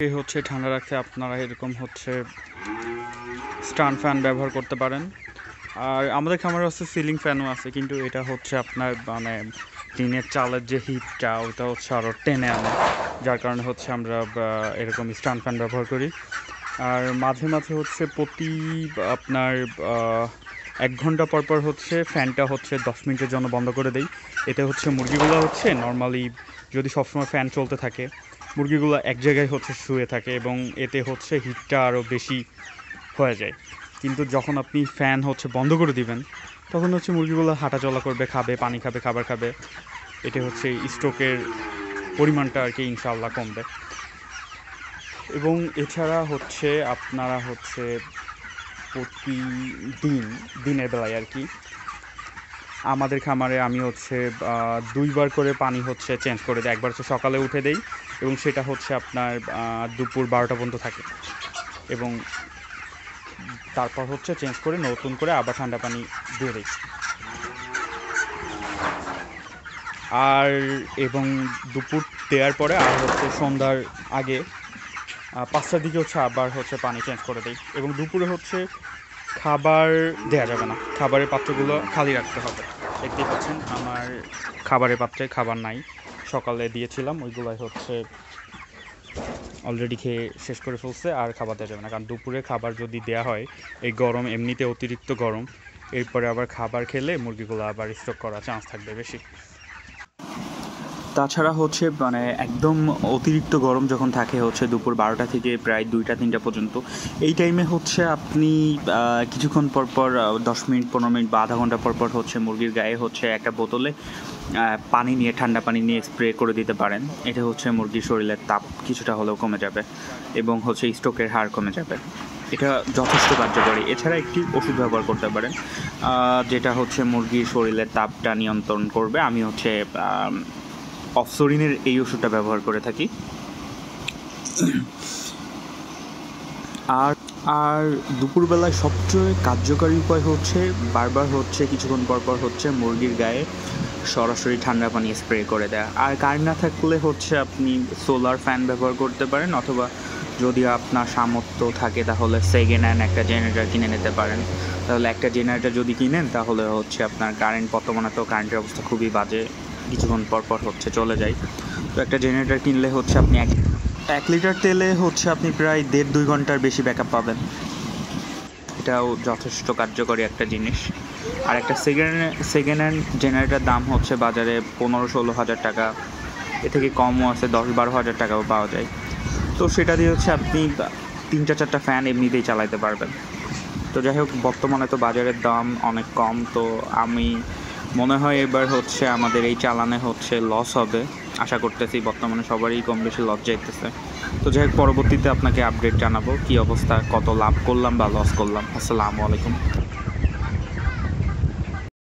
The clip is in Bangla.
হচ্ছে ঠান্ডা রাখতে আপনারা এরকম হচ্ছে স্ট্যান্ড ফ্যান ব্যবহার করতে পারেন। আর আমাদের খামারে হচ্ছে সিলিং ফ্যানও আছে, কিন্তু এটা হচ্ছে আপনার মানে টিনের চালের যে হিটটা ওটা হচ্ছে আরও টেনে আনে, যার কারণে হচ্ছে আমরা এরকম স্ট্যান্ড ফ্যান ব্যবহার করি। আর মাঝে মাঝে হচ্ছে প্রতি আপনার 1 ঘন্টা পর পর হচ্ছে ফ্যানটা হচ্ছে 10 মিনিটের জন্য বন্ধ করে দেই। এতে হচ্ছে মুরগিগুলো হচ্ছে নর্মালি যদি সবসময় ফ্যান চলতে থাকে মুরগিগুলো এক জায়গায় হচ্ছে শুয়ে থাকে এবং এতে হচ্ছে হিটটা আরও বেশি হয়ে যায়। কিন্তু যখন আপনি ফ্যান হচ্ছে বন্ধ করে দিবেন তখন হচ্ছে মুরগিগুলো হাঁটাচলা করবে, খাবে, পানি খাবে, খাবার খাবে। এতে হচ্ছে স্ট্রোকের পরিমাণটা আর কি ইনশাআল্লাহ কমবে। এবং এছাড়া হচ্ছে আপনারা হচ্ছে প্রতিদিন দিনের বেলায় আর কি আমাদের খামারে আমি হচ্ছে 2 বার করে পানি হচ্ছে চেঞ্জ করে দিই। একবার হচ্ছে সকালে উঠে দেই এবং সেটা হচ্ছে আপনার দুপুর 12টা পর্যন্ত থাকে এবং তারপর হচ্ছে চেঞ্জ করে নতুন করে আবার ঠান্ডা পানি দিয়ে দিই। আর এবং দুপুর দেওয়ার পরে আর হচ্ছে সন্ধ্যার আগে 5টার দিকে হচ্ছে আবার হচ্ছে পানি চেঞ্জ করে দিই। এবং দুপুরে হচ্ছে খাবার দেওয়া যাবে না, খাবারের পাত্রগুলো খালি রাখতে হবে। দেখতেই পাচ্ছেন আমার খাবারের পাত্রে খাবার নাই, সকালে দিয়েছিলাম ওইগুলোই হচ্ছে অলরেডি খেয়ে শেষ করে ফেলছে। আর খাবার দেওয়া যাবে না, কারণ দুপুরে খাবার যদি দেওয়া হয় এই গরম এমনিতে অতিরিক্ত গরম, এরপরে আবার খাবার খেলে মুরগিগুলো আবার স্ট্রোক করার চান্স থাকবে বেশি। তাছাড়া হচ্ছে মানে একদম অতিরিক্ত গরম যখন থাকে হচ্ছে দুপুর 12টা থেকে প্রায় 2টা-3টা পর্যন্ত, এই টাইমে হচ্ছে আপনি কিছুক্ষণ পরপর 10 মিনিট 15 মিনিট বা আধা ঘন্টা পরপর হচ্ছে মুরগির গায়ে হচ্ছে একটা বোতলে পানি নিয়ে ঠান্ডা পানি নিয়ে স্প্রে করে দিতে পারেন। এটা হচ্ছে মুরগির শরীরের তাপ কিছুটা হলেও কমে যাবে এবং হচ্ছে স্ট্রোকের হার কমে যাবে। এটা যথেষ্ট কার্যকরী। এছাড়া একটি ওষুধ ব্যবহার করতে পারেন যেটা হচ্ছে মুরগির শরীরের তাপটা নিয়ন্ত্রণ করবে। আমি হচ্ছে অফসরিনের এই ওষুধটা ব্যবহার করে থাকি। আর দুপুরবেলায় সবচেয়ে কার্যকরী উপায় হচ্ছে বারবার হচ্ছে কিছুক্ষণ পরপর হচ্ছে মুরগির গায়ে সরাসরি ঠান্ডা পানি স্প্রে করে দেয়া। আর কারেন্ট না থাকলে হচ্ছে আপনি সোলার ফ্যান ব্যবহার করতে পারেন, অথবা যদি আপনার সামর্থ্য থাকে তাহলে সেকেন্ড হ্যান্ড একটা জেনারেটর কিনে নিতে পারেন। তাহলে একটা জেনারেটর যদি কিনেন তাহলে হচ্ছে আপনার কারেন্ট, বর্তমানে তো কারেন্টের অবস্থা খুবই বাজে, কিছুক্ষণ পরপর হচ্ছে চলে যায়। তো একটা জেনারেটর কিনলে হচ্ছে আপনি 1 লিটার তেলে হচ্ছে আপনি প্রায় 1.5-2 ঘন্টার বেশি ব্যাকআপ পাবেন। এটাও যথেষ্ট কার্যকরী একটা জিনিস। আর একটা সেকেন্ড হ্যান্ড জেনারেটর দাম হচ্ছে বাজারে 15-16 হাজার টাকা, এ থেকে কমও আছে, 10-12 হাজার টাকাও পাওয়া যায়। তো সেটা দিয়ে হচ্ছে আপনি 3-4টা ফ্যান এমনিতেই চালাতে পারবেন। তো যাই হোক, বর্তমানে তো বাজারের দাম অনেক কম, তো আমি মনে হয় এবার হচ্ছে আমাদের এই চালানে হচ্ছে লস হবে আশা করতেছি। বর্তমানে সবারই কম বেশি লস যাইতেছে। তো যাই হোক, পরবর্তীতে আপনাকে আপডেট জানাবো কী অবস্থা, কত লাভ করলাম বা লস করলাম। আসসালামু আলাইকুম।